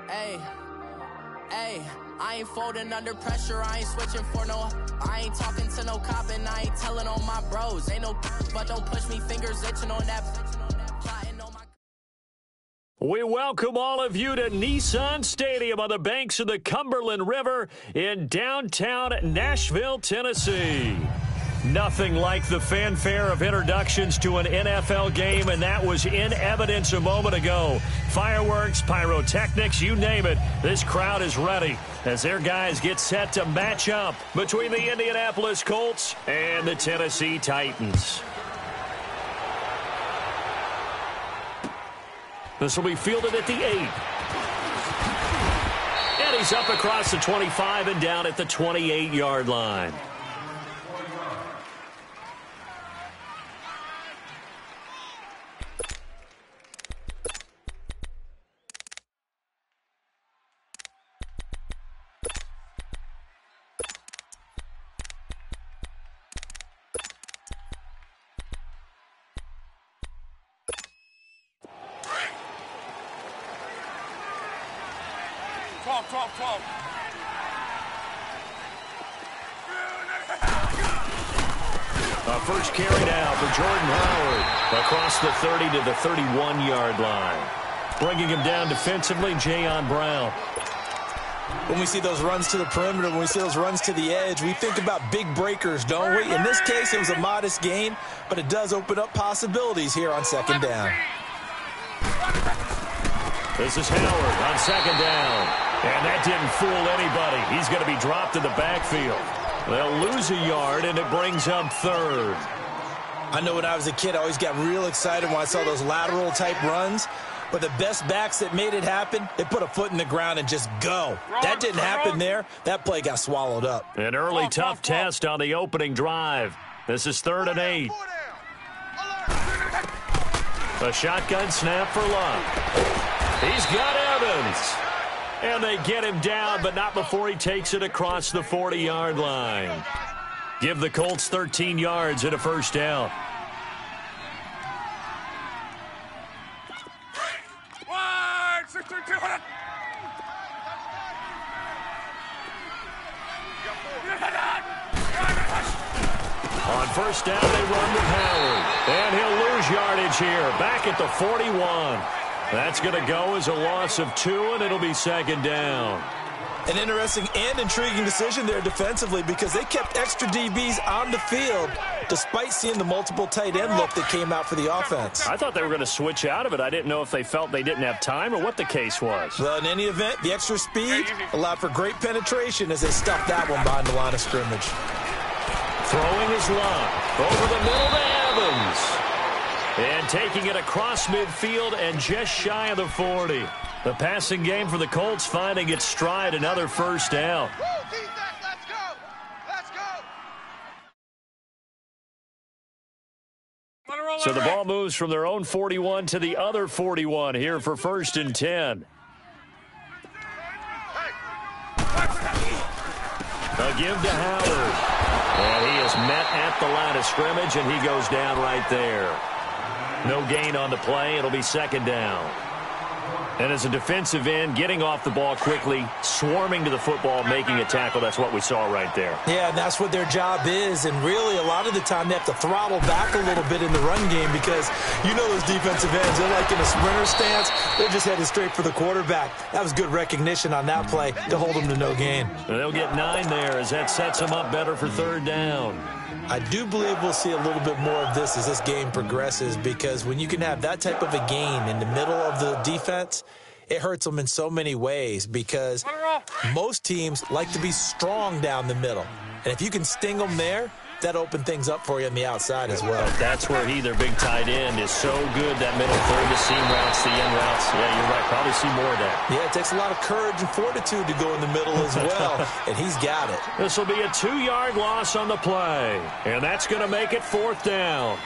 Hey, I ain't folding under pressure, I ain't switching for no. I ain't talking to no cop and I ain't telling on my bros. Ain't no but don't push me, fingers itching on that. We welcome all of you to Nissan Stadium on the banks of the Cumberland River in downtown Nashville, Tennessee. Nothing like the fanfare of introductions to an NFL game, and that was in evidence a moment ago. Fireworks, pyrotechnics, you name it. This crowd is ready as their guys get set to match up between the Indianapolis Colts and the Tennessee Titans. This will be fielded at the 8. And he's up across the 25 and down at the 28-yard line. Talk. First carry now for Jordan Howard across the 30 to the 31-yard line. Bringing him down defensively, Jayon Brown. When we see those runs to the perimeter, when we see those runs to the edge, we think about big breakers, don't we? In this case, it was a modest gain, but it does open up possibilities here on second down. This is Howard on second down. And that didn't fool anybody. He's going to be dropped in the backfield. They'll lose a yard, and it brings up third. I know when I was a kid, I always got real excited when I saw those lateral-type runs. But the best backs that made it happen, they put a foot in the ground and just go. That didn't happen there. That play got swallowed up. An early tough test on the opening drive. This is 3rd and 8. A shotgun snap for Love. He's got Evans. And they get him down, but not before he takes it across the 40-yard line. Give the Colts 13 yards and a first down. On first down, they run with Howard. And he'll lose yardage here, back at the 41. That's going to go as a loss of 2, and it'll be second down. An interesting and intriguing decision there defensively because they kept extra DBs on the field despite seeing the multiple tight end look that came out for the offense. I thought they were going to switch out of it. I didn't know if they felt they didn't have time or what the case was. Well, in any event, the extra speed allowed for great penetration as they stuffed that one behind the line of scrimmage. Throwing his Love over the middle to Evans. And taking it across midfield and just shy of the 40. The passing game for the Colts finding its stride, another first down. So the ball moves from their own 41 to the other 41 here for 1st and 10. A give to Howard. And he is met at the line of scrimmage, and he goes down right there. No gain on the play. It'll be second down. And as a defensive end, getting off the ball quickly, swarming to the football, making a tackle, that's what we saw right there. Yeah, and that's what their job is. And really, a lot of the time, they have to throttle back a little bit in the run game because you know those defensive ends, they're like in a sprinter stance. They're just headed straight for the quarterback. That was good recognition on that play to hold them to no gain. And they'll get 9 there as that sets them up better for 3rd down. I do believe we'll see a little bit more of this as this game progresses because when you can have that type of a gain in the middle of the defense, it hurts them in so many ways because most teams like to be strong down the middle. And if you can sting them there, that opened things up for you on the outside as well. That's where their big tight end, is so good, that middle third, the seam routes, the end routes. Yeah, you're right. Probably see more of that. Yeah, it takes a lot of courage and fortitude to go in the middle as well, and he's got it. This will be a 2-yard loss on the play, and that's going to make it 4th down.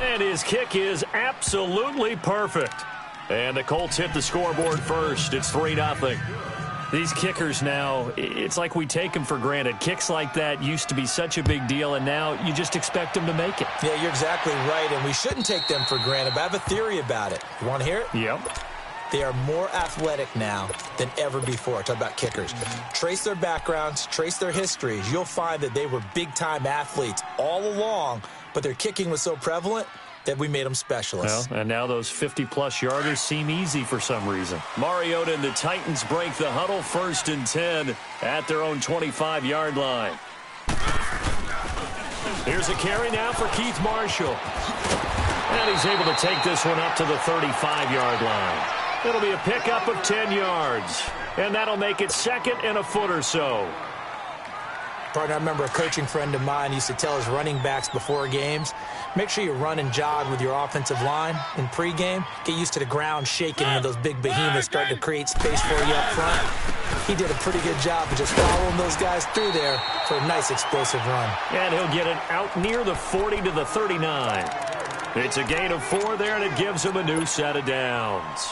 And his kick is absolutely perfect. And the Colts hit the scoreboard first. It's 3-0. These kickers now, it's like we take them for granted. Kicks like that used to be such a big deal, and now you just expect them to make it. Yeah, you're exactly right, and we shouldn't take them for granted, but I have a theory about it. You want to hear it? Yep. They are more athletic now than ever before. Talk about kickers. Trace their backgrounds, trace their histories. You'll find that they were big-time athletes all along, but their kicking was so prevalent that we made them specialists. Well, and now those 50-plus yarders seem easy for some reason. Mariota and the Titans break the huddle, 1st and 10 at their own 25-yard line. Here's a carry now for Keith Marshall. And he's able to take this one up to the 35-yard line. It'll be a pickup of 10 yards. And that'll make it 2nd and a foot or so. Partner, I remember a coaching friend of mine used to tell his running backs before games, make sure you run and jog with your offensive line in pregame. Get used to the ground shaking when those big behemoths start to create space for you up front. He did a pretty good job of just following those guys through there for a nice explosive run. And he'll get it out near the 40 to the 39. It's a gain of 4 there, and it gives him a new set of downs.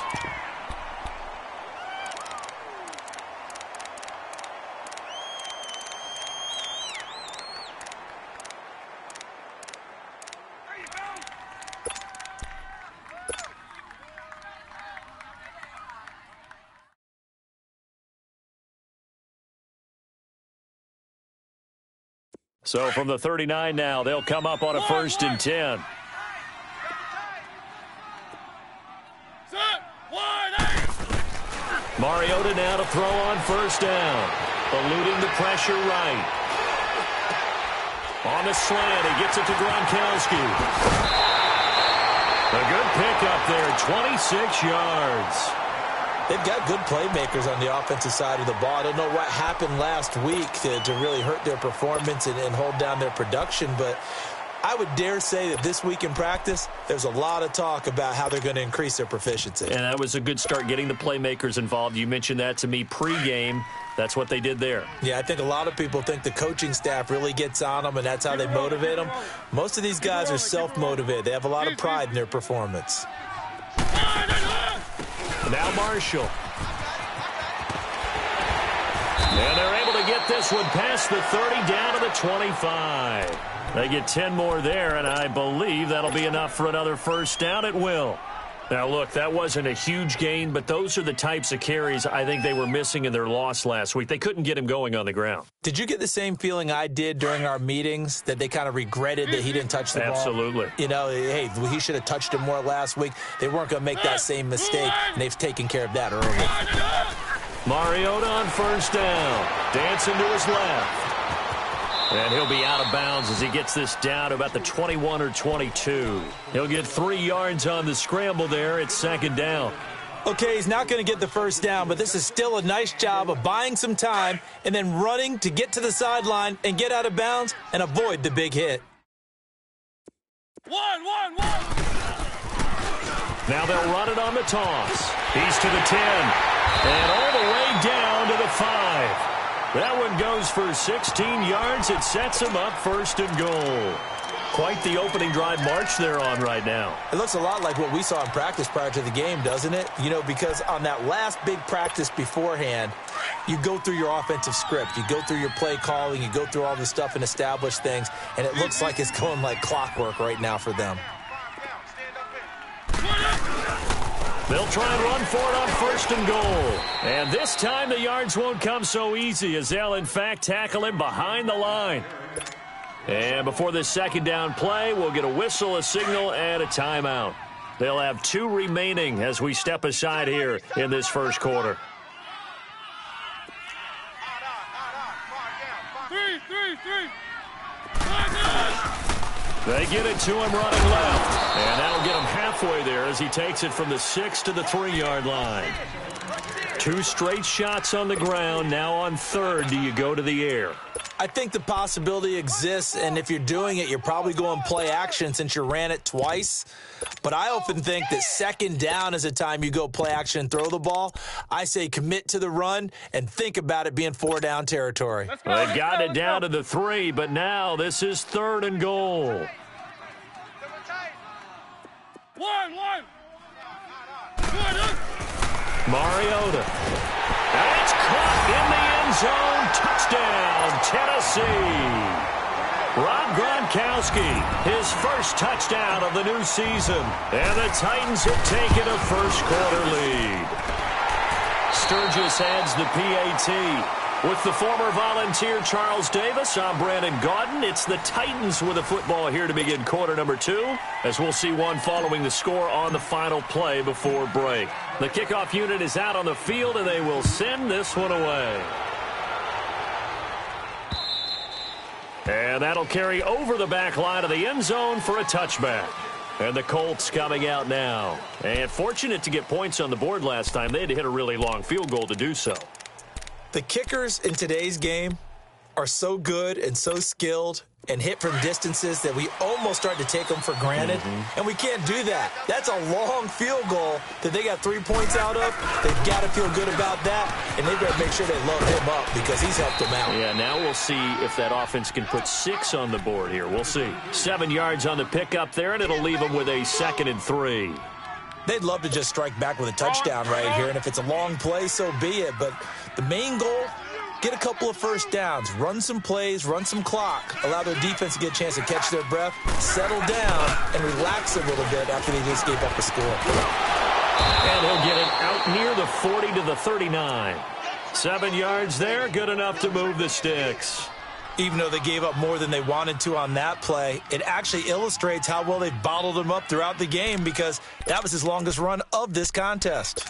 So from the 39 now, they'll come up on a 1st and 10. Mariota now to throw on 1st down. Eluding the pressure right. On the slant, he gets it to Gronkowski. A good pickup there, 26 yards. They've got good playmakers on the offensive side of the ball. I don't know what happened last week to really hurt their performance and hold down their production, but I would dare say that this week in practice, there's a lot of talk about how they're going to increase their proficiency. And that was a good start, getting the playmakers involved. You mentioned that to me pregame. That's what they did there. Yeah, I think a lot of people think the coaching staff really gets on them, and that's how they motivate them. Most of these guys are self-motivated. They have a lot of pride in their performance. Now Marshall. And they're able to get this one past the 30 down to the 25. They get 10 more there, and I believe that'll be enough for another 1st down. It will. Now, look, that wasn't a huge gain, but those are the types of carries I think they were missing in their loss last week. They couldn't get him going on the ground. Did you get the same feeling I did during our meetings, that they kind of regretted that he didn't touch the ball? Absolutely. You know, hey, he should have touched it more last week. They weren't going to make that same mistake, and they've taken care of that early. Mariota on 1st down. Dancing to his left. And he'll be out of bounds as he gets this down to about the 21 or 22. He'll get 3 yards on the scramble there. It's 2nd down. Okay, he's not going to get the 1st down, but this is still a nice job of buying some time and then running to get to the sideline and get out of bounds and avoid the big hit. Now they'll run it on the toss. He's to the 10. And all the way down to the 5. That one goes for 16 yards. It sets him up 1st and goal. Quite the opening drive march they're on right now. It looks a lot like what we saw in practice prior to the game, doesn't it? You know, because on that last big practice beforehand, you go through your offensive script. You go through your play calling. You go through all the stuff and establish things. And it looks like it's going like clockwork right now for them. They'll try and run for it on 1st and goal. And this time the yards won't come so easy, as they'll in fact tackle him behind the line. And before this 2nd down play, we'll get a whistle, a signal, and a timeout. They'll have 2 remaining as we step aside here in this 1st quarter. They get it to him running left. And that'll get him halfway there as he takes it from the 6 to the 3-yard line. 2 straight shots on the ground. Now on 3rd, do you go to the air? I think the possibility exists, and if you're doing it, you're probably going play action since you ran it twice. But I often think that 2nd down is a time you go play action and throw the ball. I say commit to the run and think about it being 4-down territory. Well, they've got it down to the 3, but now this is 3rd and goal. Mariota. That's caught Rob Gronkowski, his first touchdown of the new season. And the Titans have taken a first-quarter lead. Sturgis adds the PAT. With the former Volunteer Charles Davis, I'm Brandon Gaudin. It's the Titans with the football here to begin quarter number 2, as we'll see one following the score on the final play before break. The kickoff unit is out on the field, and they will send this one away. And that'll carry over the back line of the end zone for a touchback. And the Colts coming out now. And fortunate to get points on the board last time. They had to hit a really long field goal to do so. The kickers in today's game are so good and so skilled and hit from distances that we almost start to take them for granted. And we can't do that. That's a long field goal that they got 3 points out of. They've got to feel good about that, and they've got to make sure they load him up because he's helped them out. Yeah, now we'll see if that offense can put 6 on the board here. We'll see. 7 yards on the pickup there, and it'll leave them with a 2nd and 3. They'd love to just strike back with a touchdown right here, and if it's a long play, so be it. But the main goal, get a couple of first downs, run some plays, run some clock, allow their defense to get a chance to catch their breath, settle down, and relax a little bit after they just gave up a score. And he'll get it out near the 40 to the 39. 7 yards there, good enough to move the sticks. Even though they gave up more than they wanted to on that play, it actually illustrates how well they bottled him up throughout the game because that was his longest run of this contest.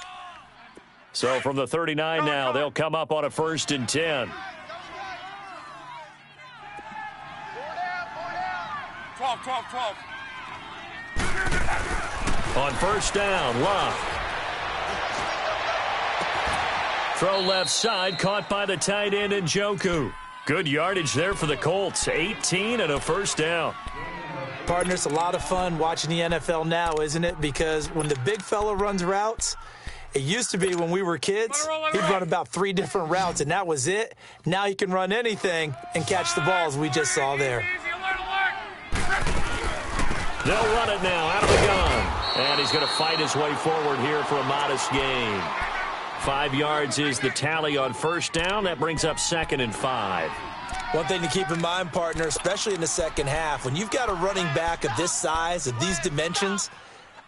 So from the 39 now, they'll come up on a 1st and 10. 12. On 1st down, Locke. Throw left side, caught by the tight end Njoku. Good yardage there for the Colts. 18 and a 1st down. Partner, it's a lot of fun watching the NFL now, isn't it? Because when the big fella runs routes, it used to be when we were kids, he'd run about 3 different routes, and that was it. Now he can run anything and catch the balls we just saw there. They'll run it now out of the gun. And he's going to fight his way forward here for a modest gain. 5 yards is the tally on 1st down. That brings up 2nd and 5. One thing to keep in mind, partner, especially in the second half, when you've got a running back of this size, of these dimensions,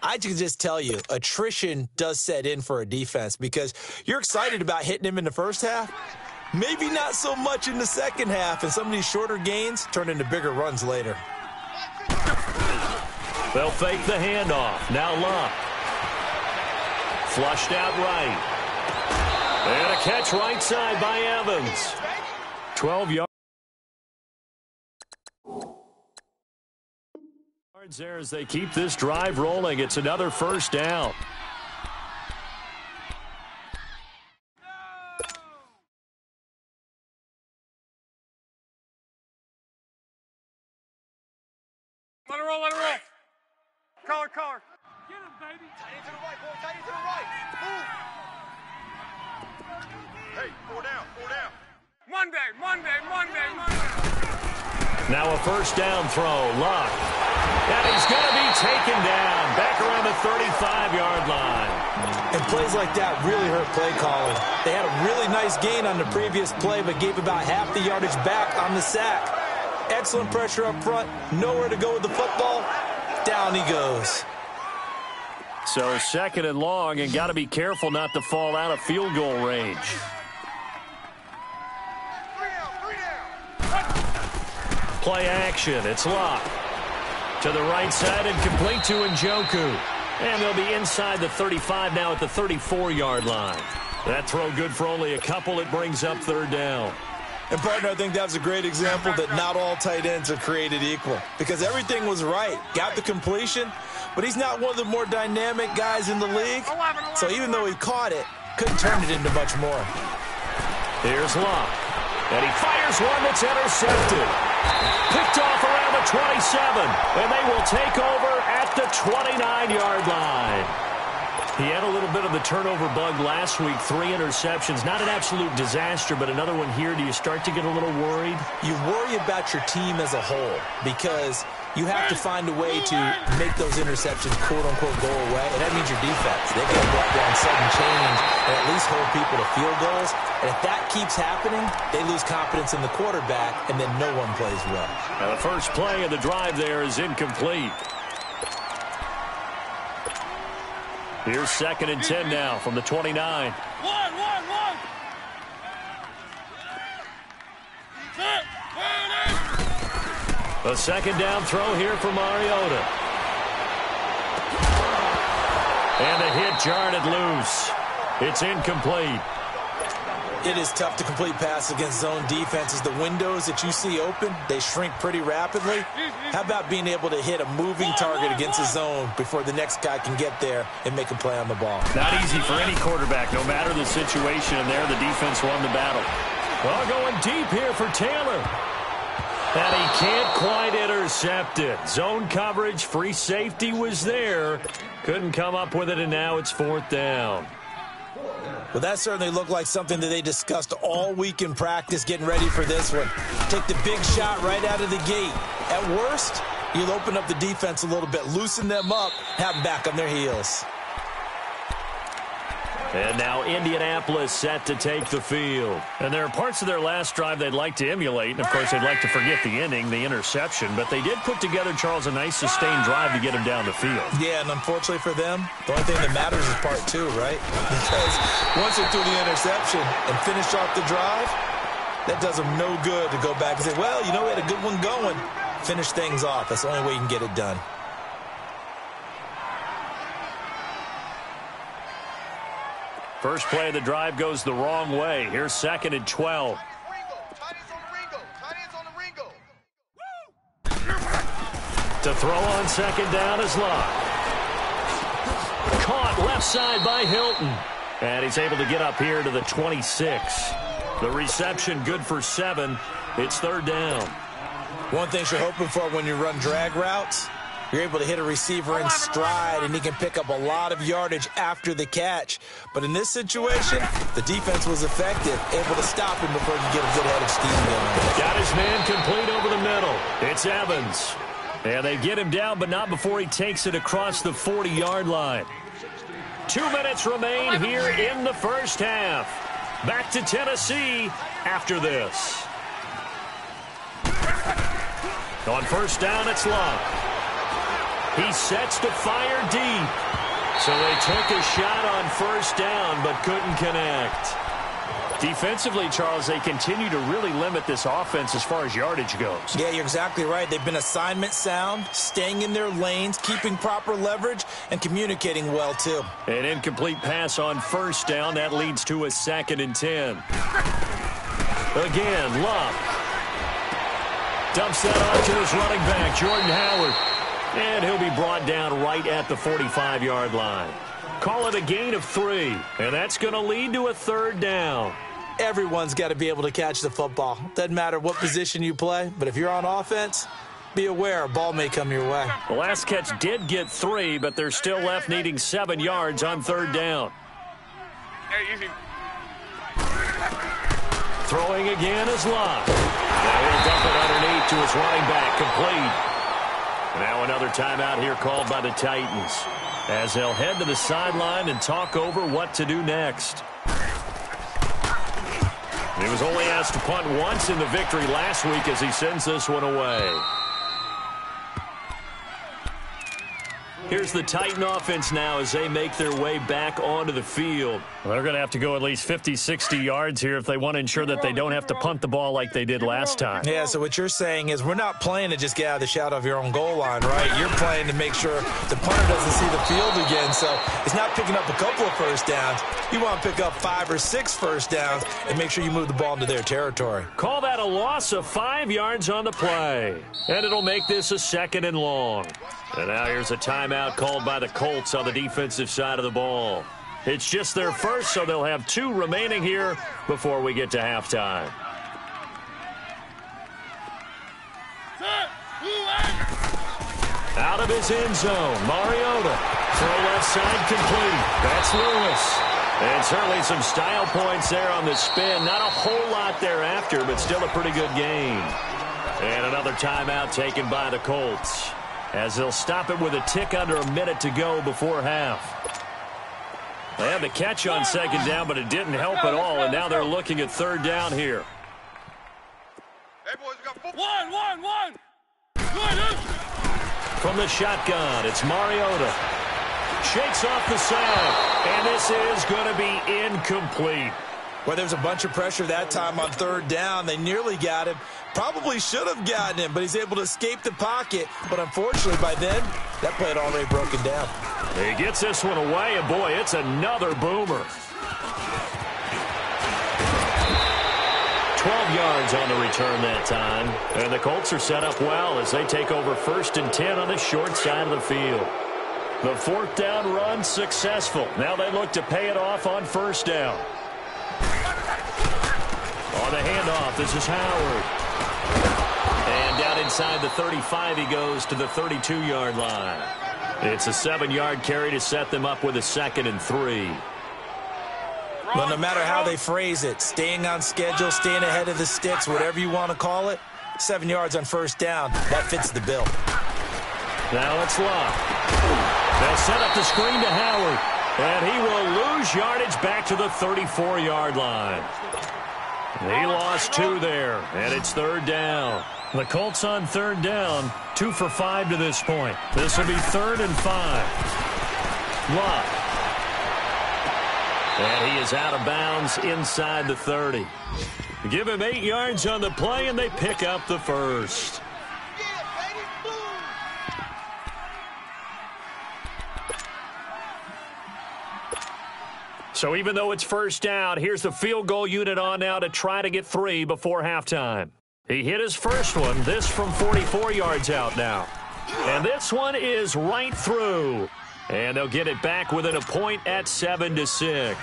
I can just tell you, attrition does set in for a defense because you're excited about hitting him in the first half. Maybe not so much in the second half, and some of these shorter gains turn into bigger runs later. They'll fake the handoff. Now Locke. Flushed out right. And a catch right side by Evans. 12 yards there as they keep this drive rolling. It's another 1st down. Let it roll. Collar. Get him, baby. Tight into the right, boy. Tight into the right. Move. Hey, 4 down. Monday. Now a 1st down throw. Locke. And he's going to be taken down back around the 35-yard line. And plays like that really hurt play calling. They had a really nice gain on the previous play, but gave about half the yardage back on the sack. Excellent pressure up front. Nowhere to go with the football. Down he goes. So 2nd and long, and got to be careful not to fall out of field goal range. Play action. It's Locke. To the right side and complete to Njoku. And they'll be inside the 35 now at the 34-yard line. That throw good for only a couple. It brings up 3rd down. And, partner, I think that was a great example that not all tight ends are created equal because everything was right. Got the completion, but he's not one of the more dynamic guys in the league. So even though he caught it, couldn't turn it into much more. Here's Locke. And he fires one that's intercepted. Picked off around the 27, and they will take over at the 29-yard line. He had a little bit of the turnover bug last week, 3 interceptions. Not an absolute disaster, but another one here. Do you start to get a little worried? You worry about your team as a whole because you have to find a way to make those interceptions, quote-unquote, go away. And that means your defense. They've got to go out there on sudden change and at least hold people to field goals. And if that keeps happening, they lose confidence in the quarterback, and then no one plays well. Now the first play of the drive there is incomplete. Here's 2nd and 10 now from the 29. A 2nd down throw here for Mariota. And the hit jarred it loose. It's incomplete. It is tough to complete passes against zone defenses. The windows that you see open, they shrink pretty rapidly. How about being able to hit a moving target against a zone before the next guy can get there and make a play on the ball? Not easy for any quarterback, no matter the situation. And there, the defense won the battle. Well, going deep here for Taylor. And he can't quite intercept it. Zone coverage, free safety was there. Couldn't come up with it, and now it's 4th down. Well, that certainly looked like something that they discussed all week in practice, getting ready for this one. Take the big shot right out of the gate. At worst, you'll open up the defense a little bit, loosen them up, have them back on their heels. And now Indianapolis set to take the field. And there are parts of their last drive they'd like to emulate. And, of course, they'd like to forget the inning, the interception. But they did put together, Charles, a nice sustained drive to get him down the field. Yeah, and unfortunately for them, the only thing that matters is part 2, right? Because once they threw the interception and finished off the drive, that does them no good to go back and say, well, you know, we had a good one going. Finish things off. That's the only way you can get it done. First play of the drive goes the wrong way. Here's 2nd and 12. To throw on 2nd down is Locke. Caught left side by Hilton. And he's able to get up here to the 26. The reception good for 7. It's 3rd down. One thing you're hoping for when you run drag routes, you're able to hit a receiver in stride, and he can pick up a lot of yardage after the catch. But in this situation, the defense was effective, able to stop him before he could get a good head of steam going. Got his man complete over the middle. It's Evans. And they get him down, but not before he takes it across the 40-yard line. 2 minutes remain here in the first half. Back to Tennessee after this. On 1st down, it's Locke. He sets to fire deep. So they took a shot on 1st down, but couldn't connect. Defensively, Charles, they continue to really limit this offense as far as yardage goes. Yeah, you're exactly right. They've been assignment sound, staying in their lanes, keeping proper leverage, and communicating well, too. An incomplete pass on 1st down. That leads to a 2nd and 10. Again, Locke dumps that off to his running back, Jordan Howard. And he'll be brought down right at the 45-yard line. Call it a gain of 3, and that's going to lead to a 3rd down. Everyone's got to be able to catch the football. Doesn't matter what position you play, but if you're on offense, be aware a ball may come your way. The last catch did get 3, but they're still left needing 7 yards on 3rd down. Throwing again is Locke. Now he'll dump it underneath to his running back, complete. Now another timeout here called by the Titans as they'll head to the sideline and talk over what to do next. He was only asked to punt once in the victory last week as he sends this one away. Here's the Titan offense now as they make their way back onto the field. Well, they're going to have to go at least 50, 60 yards here if they want to ensure that they don't have to punt the ball like they did last time. Yeah, so what you're saying is we're not playing to just get out of the shadow of your own goal line, right? You're playing to make sure the punter doesn't see the field again. So it's not picking up a couple of 1st downs. You want to pick up 5 or 6 1st downs and make sure you move the ball into their territory. Call that a loss of 5 yards on the play. And it'll make this a 2nd and long. And now here's a timeout called by the Colts on the defensive side of the ball. It's just their first, so they'll have 2 remaining here before we get to halftime. Out of his end zone, Mariota Throw left side complete. That's Lewis. And certainly some style points there on the spin. Not a whole lot thereafter, but still a pretty good game. And another timeout taken by the Colts, as they'll stop it with a tick under a minute to go before half. They had the catch on second down, but it didn't help at all, and now they're looking at third down here. Hey, boys, we got one. Good. From the shotgun, it's Mariota. Shakes off the sack, and this is going to be incomplete. Well, there's a bunch of pressure that time on third down. They nearly got him. Probably should have gotten him, but he's able to escape the pocket. But unfortunately, by then, that play had already broken down. He gets this one away, and boy, it's another boomer. 12 yards on the return that time. And the Colts are set up well as they take over 1st and 10 on the short side of the field. The fourth down run successful. Now they look to pay it off on first down. On the handoff, this is Howard. And down inside the 35, he goes to the 32-yard line. It's a 7-yard carry to set them up with a 2nd and 3. Well, no matter how they phrase it, staying on schedule, staying ahead of the sticks, whatever you want to call it, 7 yards on first down, that fits the bill. Now it's Locke. They'll set up the screen to Howard, and he will lose yardage back to the 34-yard line. He lost 2 there, and it's third down. The Colts on third down, 2 for 5 to this point. This will be 3rd and 5. Locke. And he is out of bounds inside the 30. Give him 8 yards on the play, and they pick up the first. So even though it's first down, here's the field goal unit on now to try to get 3 before halftime. He hit his first one, this from 44 yards out now. And this one is right through. And they'll get it back within a point at 7-6.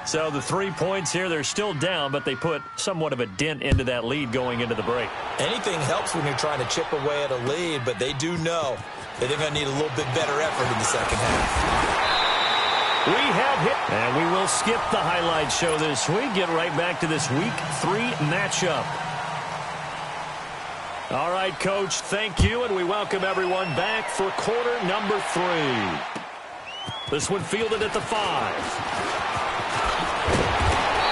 So the 3 points here, they're still down, but they put somewhat of a dent into that lead going into the break. Anything helps when you're trying to chip away at a lead, but they do know that they're going to need a little bit better effort in the second half. We have hit, and we will skip the highlight show this week. Get right back to this Week 3 matchup. All right, Coach, thank you, and we welcome everyone back for quarter number 3. This one fielded at the 5.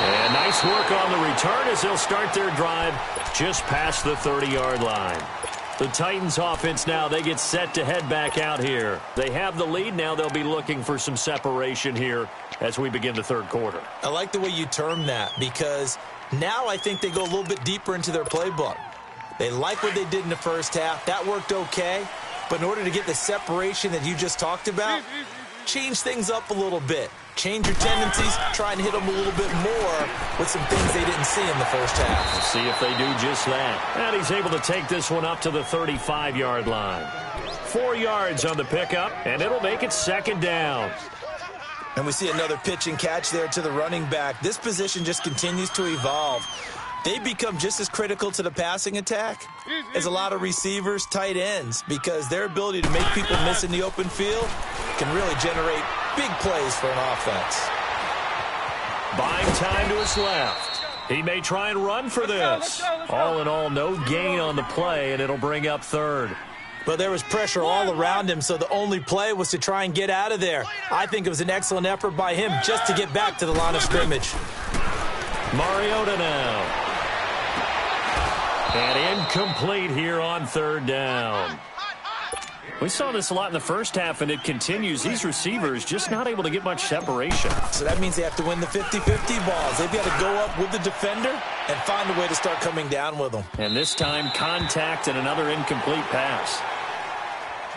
And nice work on the return as they'll start their drive just past the 30-yard line. The Titans offense now, they get set to head back out here. They have the lead. Now they'll be looking for some separation here as we begin the third quarter. I like the way you term that because now I think they go a little bit deeper into their playbook. They like what they did in the first half. That worked okay. But in order to get the separation that you just talked about, change things up a little bit. Change your tendencies, try and hit them a little bit more with some things they didn't see in the first half. We'll see if they do just that. And he's able to take this one up to the 35-yard line. 4 yards on the pickup, and it'll make it 2nd down. And we see another pitch and catch there to the running back. This position just continues to evolve. They become just as critical to the passing attack as a lot of receivers, tight ends, because their ability to make people miss in the open field can really generate big plays for an offense. Buying time to his left. He may try and run for this. All in all, no gain on the play, and it'll bring up 3rd. But there was pressure all around him, so the only play was to try and get out of there. I think it was an excellent effort by him just to get back to the line of scrimmage. Mariota now. And incomplete here on 3rd down. We saw this a lot in the first half, and it continues. These receivers just not able to get much separation. So that means they have to win the 50-50 balls. They've got to go up with the defender and find a way to start coming down with them. And this time, contact and another incomplete pass.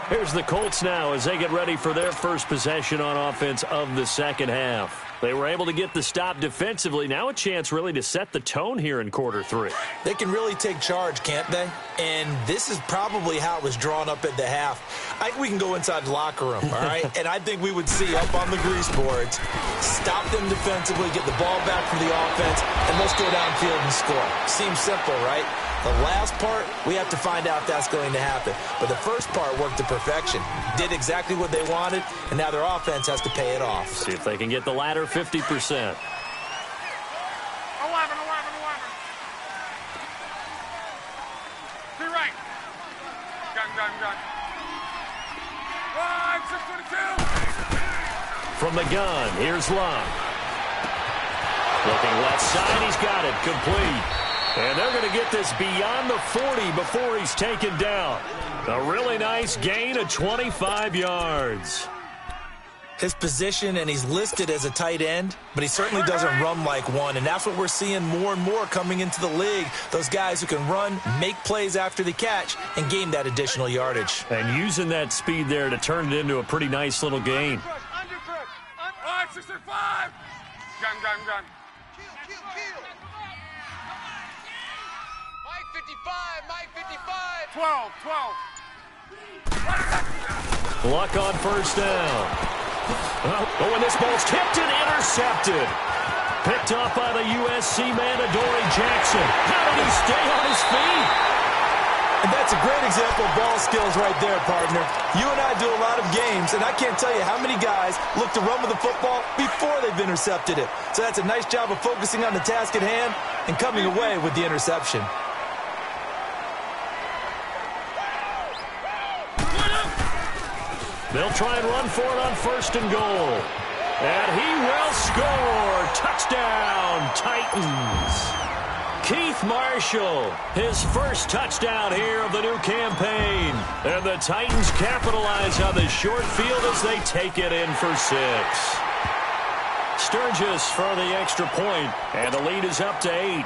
Here's the Colts now as they get ready for their first possession on offense of the second half. They were able to get the stop defensively. Now a chance really to set the tone here in quarter 3. They can really take charge, can't they? And this is probably how it was drawn up at the half. I think we can go inside the locker room, all right? And I think we would see up on the grease boards, stop them defensively, get the ball back from the offense, and let's go downfield and score. Seems simple, right? The last part, we have to find out if that's going to happen. But the first part worked to perfection. Did exactly what they wanted, and now their offense has to pay it off. See if they can get the latter 50%. 11. To right. Gun. 622. From the gun, here's Love. Looking left side, he's got it, complete. And they're going to get this beyond the 40 before he's taken down. A really nice gain of 25 yards. His position, and he's listed as a tight end, but he certainly doesn't run like one, and that's what we're seeing more and more coming into the league. Those guys who can run, make plays after the catch, and gain that additional yardage. And using that speed there to turn it into a pretty nice little gain. 65. Gun. Mike 55. 12. Luck on first down. Oh, and this ball's tipped and intercepted. Picked up by the USC man, Adoree Jackson. How did he stay on his feet? And that's a great example of ball skills right there, partner. You and I do a lot of games, and I can't tell you how many guys look to run with the football before they've intercepted it. So that's a nice job of focusing on the task at hand and coming away with the interception. They'll try and run for it on first and goal. And he will score. Touchdown, Titans. Keith Marshall, his first touchdown here of the new campaign. And the Titans capitalize on the short field as they take it in for 6. Sturgis for the extra point, and the lead is up to 8.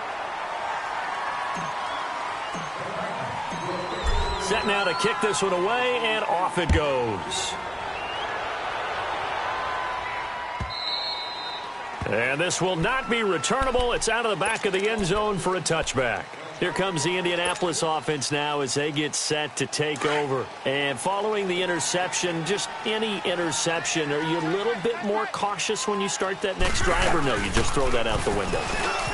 Set now to kick this one away, and off it goes. And this will not be returnable. It's out of the back of the end zone for a touchback. Here comes the Indianapolis offense now as they get set to take over. And following the interception, just any interception, are you a little bit more cautious when you start that next drive, or no, you just throw that out the window?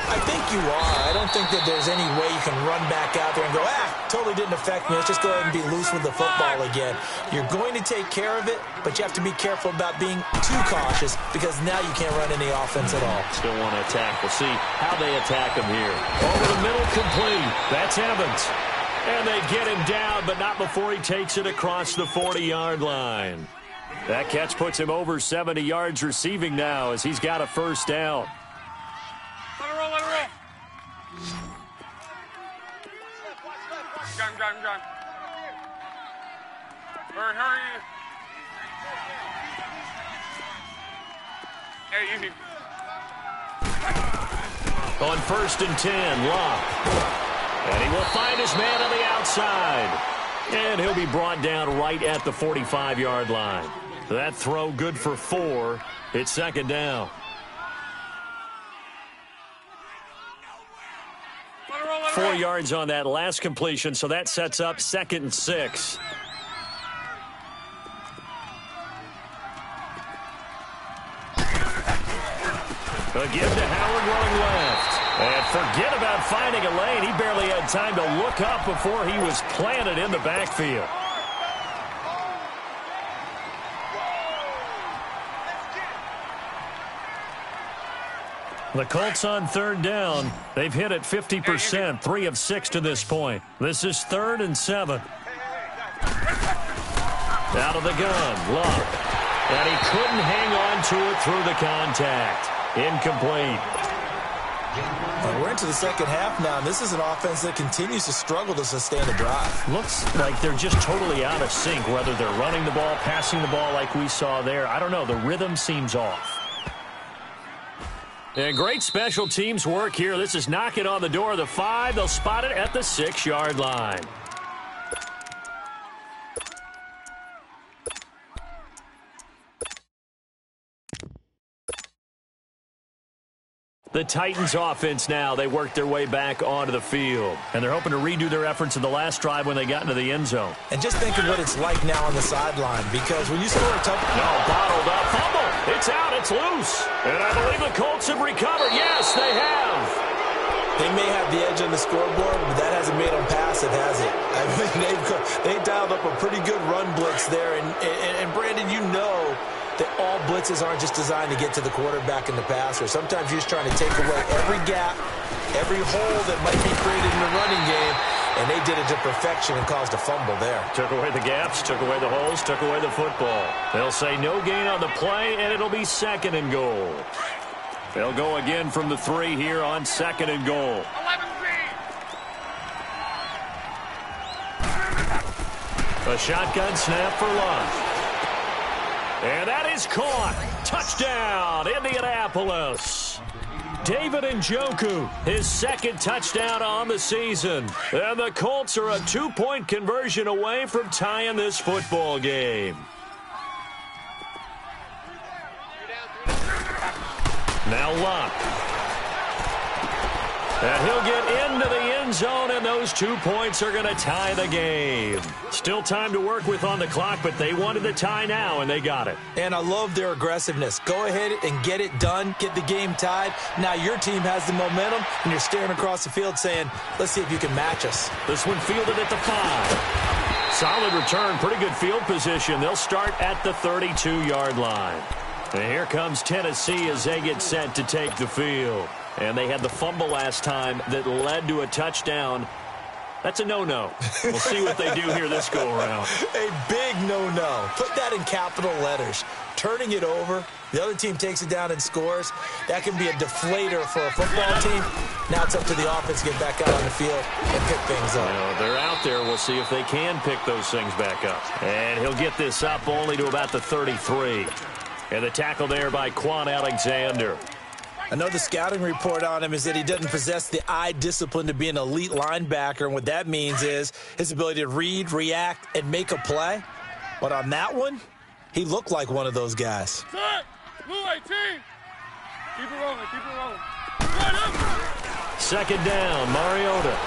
I think you are. I don't think that there's any way you can run back out there and go, totally didn't affect me. Let's just go ahead and be loose with the football again. You're going to take care of it, but you have to be careful about being too cautious because now you can't run any offense at all. Still want to attack. We'll see how they attack him here. Over the middle, complete. That's Evans. And they get him down, but not before he takes it across the 40-yard line. That catch puts him over 70 yards receiving now as he's got a first down. Let it roll. Gun. Hurry. Hey, easy. On first and 10, Locke. And he will find his man on the outside. And he'll be brought down right at the 45-yard line. That throw good for 4. It's second down. 4 yards on that last completion, so that sets up 2nd and 6. A give to Howard running left. And forget about finding a lane. He barely had time to look up before he was planted in the backfield. The Colts on third down. They've hit it 50%, 3 of 6 to this point. This is 3rd and 7. Out of the gun, Love. And he couldn't hang on to it through the contact. Incomplete. We're into the second half now, and this is an offense that continues to struggle to sustain a drive. Looks like they're just totally out of sync, whether they're running the ball, passing the ball like we saw there. I don't know. The rhythm seems off. And great special teams work here. This is knocking on the door of the 5. They'll spot it at the 6-yard line. The Titans offense now, they work their way back onto the field. And they're hoping to redo their efforts in the last drive when they got into the end zone. And just think of what it's like now on the sideline, because when you score a touchdown... No, bottled up. Fumble. It's out. It's loose. And I believe the Colts have recovered. Yes, they have. They they may have the edge on the scoreboard, but that hasn't made them passive, has it? I mean, they dialed up a pretty good run blitz there. And Brandon, you know that all blitzes aren't just designed to get to the quarterback and the passer. Sometimes you're just trying to take away every gap, every hole that might be created in the running game, and they did it to perfection and caused a fumble there. Took away the gaps, took away the holes, took away the football. They'll say no gain on the play, and it'll be 2nd and goal. They'll go again from the 3 here on 2nd and goal. A shotgun snap for Luck. And that is caught. Touchdown, Indianapolis. David Njoku, his 2nd touchdown on the season. And the Colts are a 2-point conversion away from tying this football game. Now Luck. And he'll get into the end zone, and those 2 points are going to tie the game. Still time to work with on the clock, but they wanted the tie now, and they got it. And I love their aggressiveness. Go ahead and get it done, get the game tied. Now your team has the momentum, and you're staring across the field saying, let's see if you can match us. This one fielded at the 5. Solid return, pretty good field position. They'll start at the 32-yard line. And here comes Tennessee as they get set to take the field. And they had the fumble last time that led to a touchdown. That's a no-no. We'll see what they do here this go-around. A big no-no. Put that in capital letters. Turning it over, the other team takes it down and scores. That can be a deflator for a football team. Now it's up to the offense to get back out on the field and pick things up. Well, they're out there. We'll see if they can pick those things back up. And he'll get this up only to about the 33. And the tackle there by Quan Alexander. I know the scouting report on him is that he doesn't possess the eye discipline to be an elite linebacker, and what that means is his ability to read, react, and make a play. But on that one, he looked like one of those guys. Blue 18. Keep it rolling, keep it rolling. 2nd down, Mariota.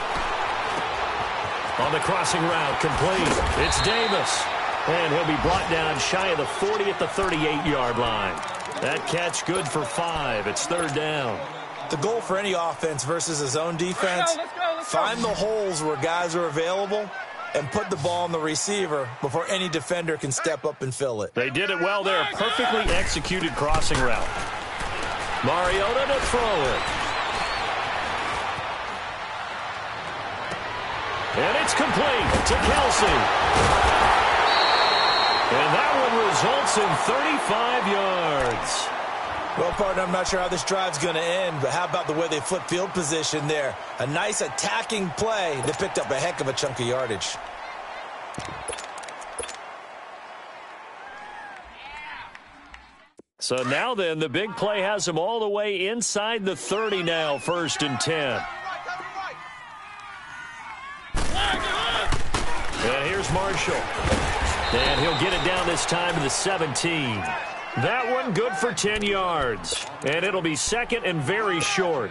On the crossing route, complete. It's Davis. And he'll be brought down shy of the 40 at the 38-yard line. That catch good for 5. It's 3rd down. The goal for any offense versus his own defense, let's go. Find the holes where guys are available and put the ball on the receiver before any defender can step up and fill it. They did it well there. Perfectly executed crossing route. Mariota to throw it. And it's complete to Kelsey. And that one results in 35 yards. Well, partner, I'm not sure how this drive's going to end, but how about the way they flip field position there? A nice attacking play that picked up a heck of a chunk of yardage. So now then, the big play has them all the way inside the 30 now, 1st and 10. And here's Marshall. And he'll get it down this time to the 17. That one good for 10 yards. And it'll be 2nd and very short.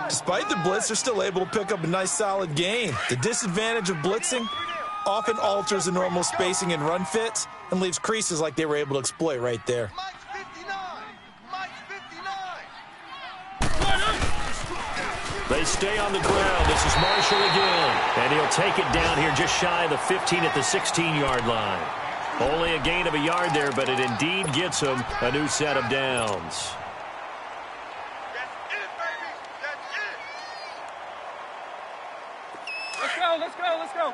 Despite the blitz, they're still able to pick up a nice solid gain. The disadvantage of blitzing often alters the normal spacing and run fits and leaves creases like they were able to exploit right there. They stay on the ground. This is Marshall again. And he'll take it down here just shy of the 15 at the 16-yard line. Only a gain of a yard there, but it indeed gets him a new set of downs. That's it, baby. That's it. Let's go, let's go, let's go.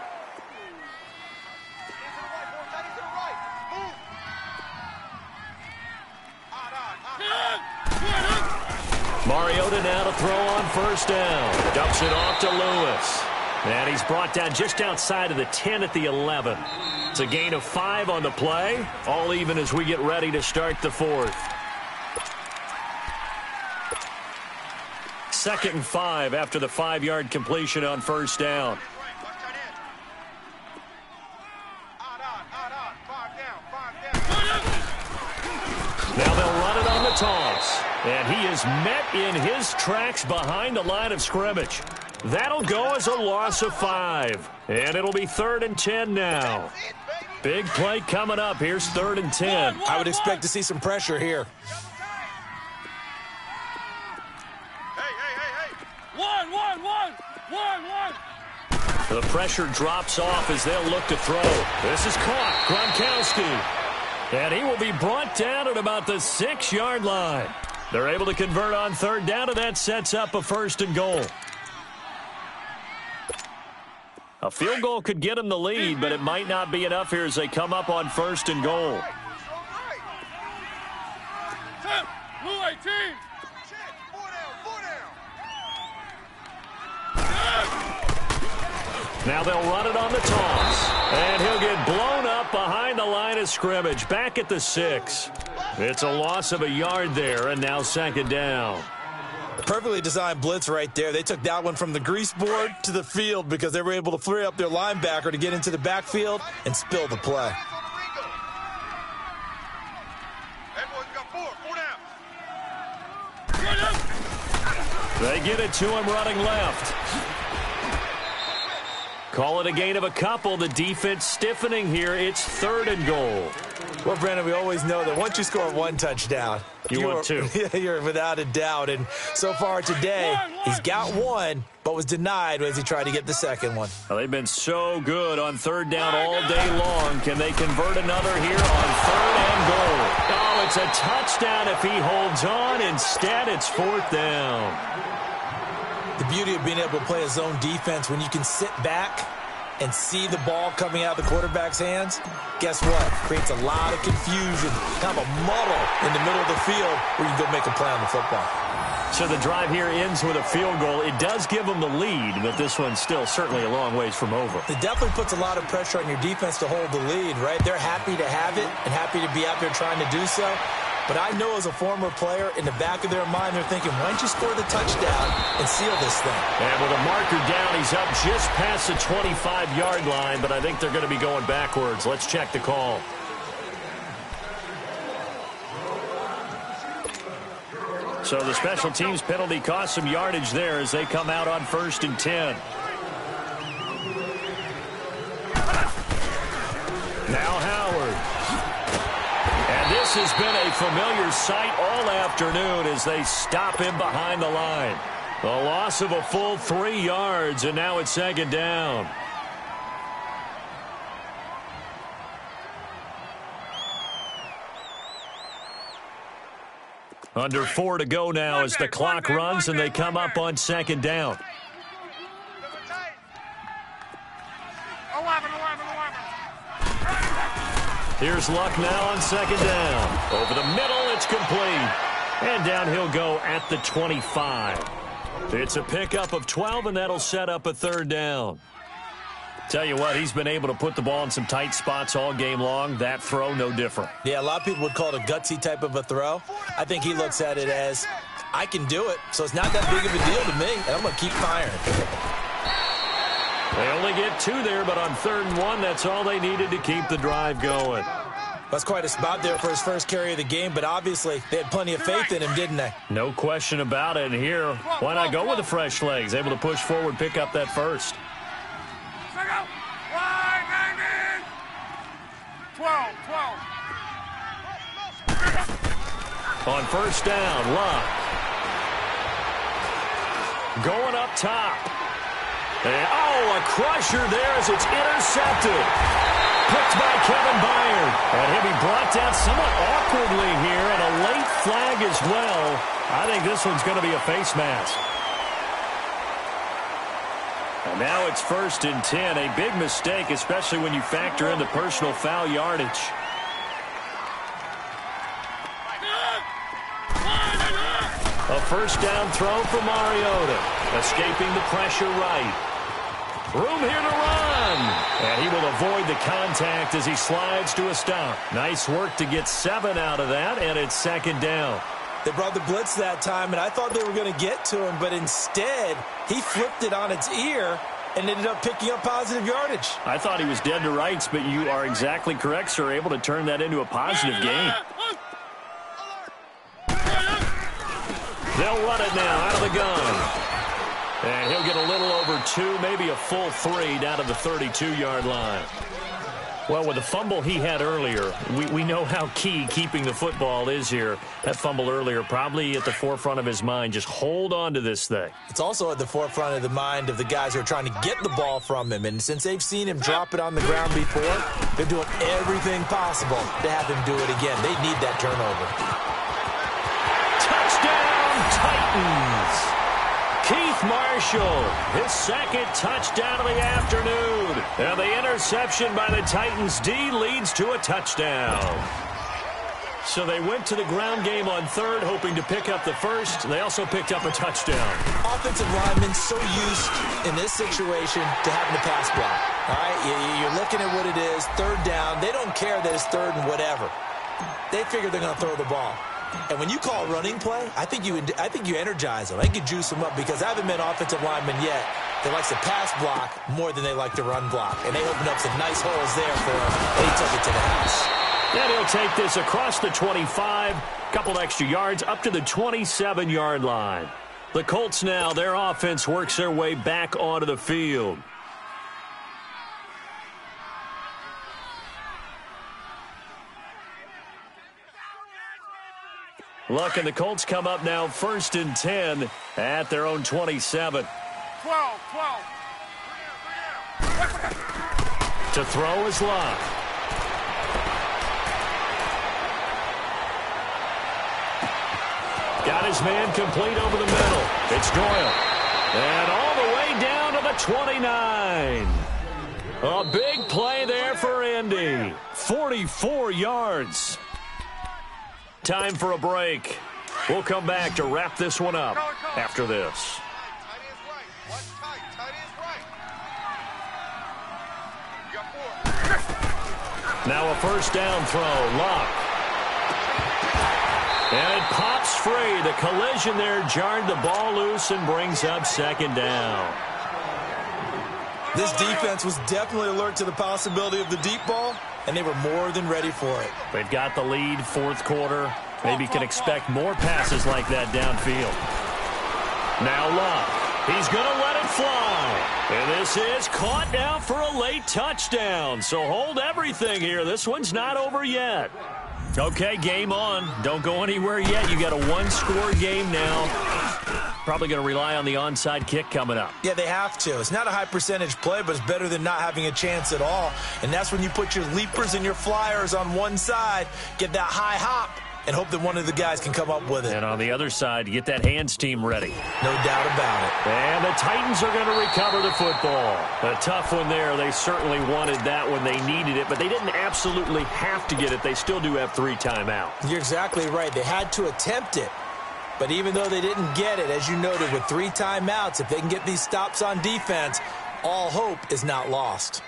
Mariota now to throw on 1st down. Dumps it off to Lewis. And he's brought down just outside of the 10 at the 11. It's a gain of 5 on the play. All even as we get ready to start the 4th. 2nd and 5 after the 5-yard completion on 1st down. Now they'll run it on the toss. And he is met in his tracks behind the line of scrimmage. That'll go as a loss of 5. And it'll be 3rd and 10 now. Big play coming up. Here's 3rd and 10. I would expect to see some pressure here. Hey. 1. The pressure drops off as they'll look to throw. This is caught. Gronkowski. And he will be brought down at about the 6-yard line. They're able to convert on third down, and that sets up a 1st and goal. A field goal could get them the lead, but it might not be enough here as they come up on 1st and goal. Now they'll run it on the toss. And he'll get blown up behind the line of scrimmage. Back at the 6. It's a loss of a yard there, and now 2nd down. Perfectly designed blitz right there. They took that one from the grease board to the field because they were able to free up their linebacker to get into the backfield and spill the play. They get it to him running left. Call it a gain of a couple. The defense stiffening here. It's 3rd and goal. Well, Brandon, we always know that once you score 1 touchdown, you want 2. You're without a doubt. And so far today, he's got 1, but was denied as he tried to get the 2nd one. Well, they've been so good on 3rd down all day long. Can they convert another here on 3rd and goal? Oh, it's a touchdown if he holds on. Instead, it's 4th down. The beauty of being able to play a zone defense when you can sit back and see the ball coming out of the quarterback's hands, guess what? Creates a lot of confusion, kind of a muddle in the middle of the field where you can go make a play on the football. So the drive here ends with a field goal. It does give them the lead, but this one's still certainly a long ways from over. It definitely puts a lot of pressure on your defense to hold the lead, right? They're happy to have it and happy to be out there trying to do so. But I know as a former player, in the back of their mind, they're thinking, why don't you score the touchdown and seal this thing? And with a marker down, he's up just past the 25-yard line, but I think they're going to be going backwards. Let's check the call. So the special teams penalty cost some yardage there as they come out on 1st and 10. Now Howard. And this has been a familiar sight all afternoon as they stop him behind the line. A loss of a full 3 yards, and now it's 2nd down. Under 4 to go now as the clock runs and they come up on 2nd down. 11. Here's Luck now on 2nd down. Over the middle, it's complete. And down he'll go at the 25. It's a pickup of 12, and that'll set up a 3rd down. Tell you what, he's been able to put the ball in some tight spots all game long. That throw, no different. Yeah, a lot of people would call it a gutsy type of a throw. I think he looks at it as, I can do it, so it's not that big of a deal to me, and I'm going to keep firing. They only get 2 there, but on 3rd and 1, that's all they needed to keep the drive going. That's quite a spot there for his first carry of the game, but obviously they had plenty of faith in him, didn't they? No question about it. And here, why not go with the fresh legs? Able to push forward, pick up that first. 12. On 1st down, Luck. Going up top. And, a crusher there as it's intercepted. Picked by Kevin Byard. And he'll be brought down somewhat awkwardly here, and a late flag as well. I think this one's going to be a face mask. And now it's 1st and 10. A big mistake, especially when you factor in the personal foul yardage. A 1st down throw for Mariota. Escaping the pressure right. Room here to run. And he will avoid the contact as he slides to a stop. Nice work to get 7 out of that, and it's 2nd down. They brought the blitz that time, and I thought they were going to get to him, but instead he flipped it on its ear and ended up picking up positive yardage. I thought he was dead to rights, but you are exactly correct, sir. Able to turn that into a positive gain. They'll run it now out of the gun. And he'll get a little over 2, maybe a full 3 down to the 32-yard line. Well, with the fumble he had earlier, we know how key keeping the football is here. That fumble earlier probably at the forefront of his mind. Just hold on to this thing. It's also at the forefront of the mind of the guys who are trying to get the ball from him. And since they've seen him drop it on the ground before, they're doing everything possible to have him do it again. They need that turnover. Touchdown, Titans! Keith Marshall, his second touchdown of the afternoon. And the interception by the Titans D leads to a touchdown. So they went to the ground game on third, hoping to pick up the first. They also picked up a touchdown. Offensive linemen so used in this situation to having the pass block. All right, you're looking at what it is, third down. They don't care that it's third and whatever. They figure they're going to throw the ball. And when you call a running play, I think you energize them. I think you juice them up because I haven't met offensive linemen yet that likes to pass block more than they like to run block. And they opened up some nice holes there for him. They took it to the house. And he'll take this across the 25, couple extra yards up to the 27-yard line. The Colts now, their offense works their way back onto the field. Look, and the Colts come up now 1st and 10 at their own 27. 12. To throw is Love. Got his man complete over the middle. It's Doyle. And all the way down to the 29. A big play there for Indy. 44 yards. Time for a break. We'll come back to wrap this one up after this. Now a first down throw. Locke. And it pops free. The collision there jarred the ball loose and brings up second down. This defense was definitely alert to the possibility of the deep ball, and they were more than ready for it. They've got the lead, fourth quarter. Maybe can expect more passes like that downfield. Now Love. He's going to let it fly. And this is caught now for a late touchdown. So hold everything here. This one's not over yet. Okay, game on. Don't go anywhere yet. You got a one-score game now. Probably going to rely on the onside kick coming up. Yeah, they have to. It's not a high-percentage play, but it's better than not having a chance at all. And that's when you put your leapers and your flyers on one side, get that high hop, and hope that one of the guys can come up with it. And on the other side, get that hands team ready. No doubt about it. And the Titans are going to recover the football. A tough one there. They certainly wanted that when they needed it, but they didn't absolutely have to get it. They still do have 3 timeouts. You're exactly right. They had to attempt it. But even though they didn't get it, as you noted, with 3 timeouts, if they can get these stops on defense, all hope is not lost.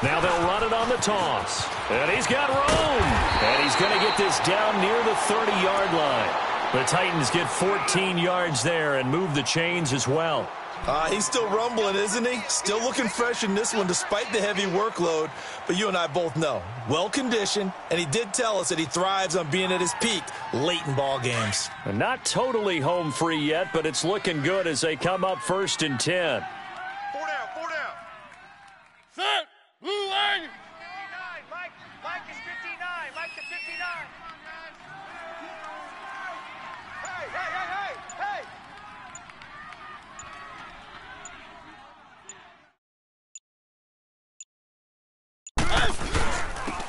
Now they'll run it on the toss. And he's got room. And he's going to get this down near the 30-yard line. The Titans get 14 yards there and move the chains as well. He's still rumbling, isn't he? Still looking fresh in this one despite the heavy workload. But you and I both know, well-conditioned, and he did tell us that he thrives on being at his peak late in ball games. And not totally home free yet, but it's looking good as they come up 1st and 10. 4 down. Set. Blue line. Mike is 59. Mike to 59. Hey.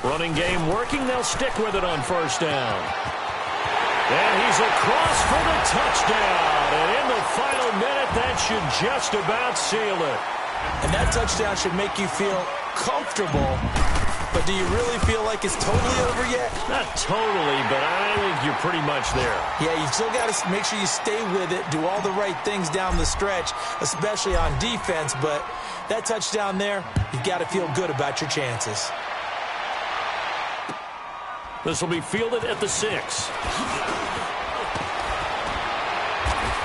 Running game working. They'll stick with it on 1st down. And he's across for the touchdown. And in the final minute, that should just about seal it. And that touchdown should make you feel comfortable. But do you really feel like it's totally over yet? Not totally, but I think you're pretty much there. Yeah, you still got to make sure you stay with it, do all the right things down the stretch, especially on defense. But that touchdown there, you've got to feel good about your chances. This will be fielded at the 6.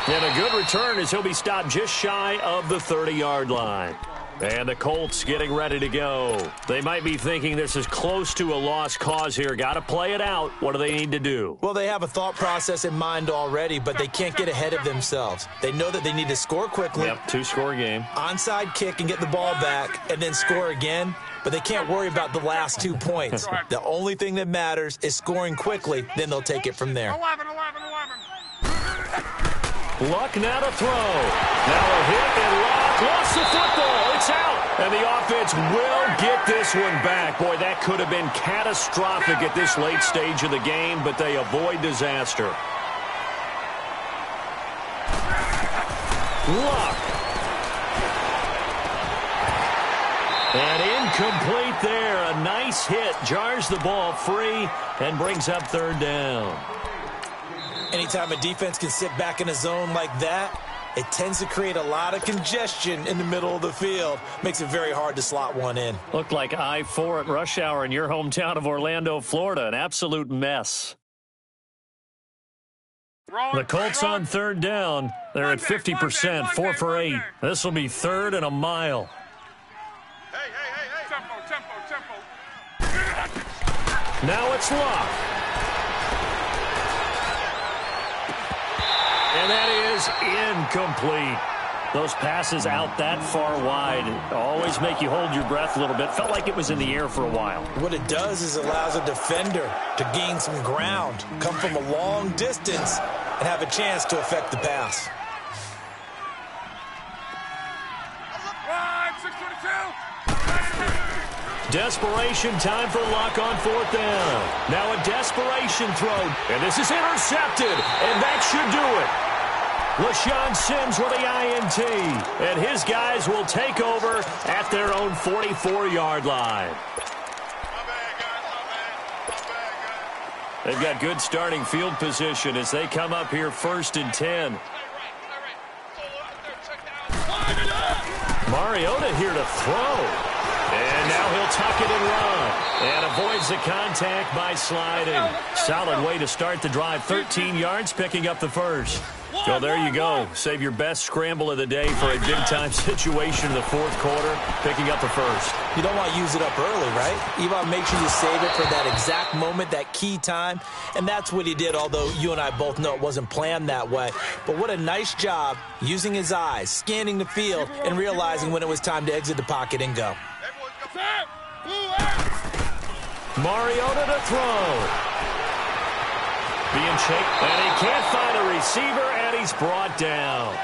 And a good return as he'll be stopped just shy of the 30-yard line. And the Colts getting ready to go. They might be thinking this is close to a lost cause here. Got to play it out. What do they need to do? Well, they have a thought process in mind already, but they can't get ahead of themselves. They know that they need to score quickly. Yep, 2-score game. Onside kick and get the ball back and then score again. But they can't worry about the last 2 points. The only thing that matters is scoring quickly. Then they'll take it from there. 11. Luck now to throw. Now a hit and Luck lost the football. It's out. And the offense will get this one back. Boy, that could have been catastrophic at this late stage of the game, but they avoid disaster. Luck. And incomplete there. A nice hit. Jars the ball free and brings up third down. Anytime a defense can sit back in a zone like that, it tends to create a lot of congestion in the middle of the field. Makes it very hard to slot one in. Looked like I-4 at rush hour in your hometown of Orlando, Florida. An absolute mess. The Colts on third down. They're at 50%, 4 for 8. This will be third and a mile. Hey. Tempo. Now it's Luck. And that is incomplete. Those passes out that far wide always make you hold your breath a little bit. Felt like it was in the air for a while. What it does is allows a defender to gain some ground, come from a long distance, and have a chance to affect the pass. 6:22. Desperation time for Luck on fourth down. Now a desperation throw, and this is intercepted, and that should do it. LaShawn Sims with the INT, and his guys will take over at their own 44-yard line. They've got good starting field position as they come up here 1st and 10. Mariota here to throw. And now he'll tuck it and run. And avoids the contact by sliding. Solid way to start the drive. 13 yards, picking up the first. So there you go. Save your best scramble of the day for a big-time situation in the fourth quarter, picking up the first. You don't want to use it up early, right? You want to make sure you save it for that exact moment, that key time. And that's what he did, although you and I both know it wasn't planned that way. But what a nice job using his eyes, scanning the field, and realizing when it was time to exit the pocket and go. Mariota to throw. Being shaped, and he can't find a receiver, and he's brought down.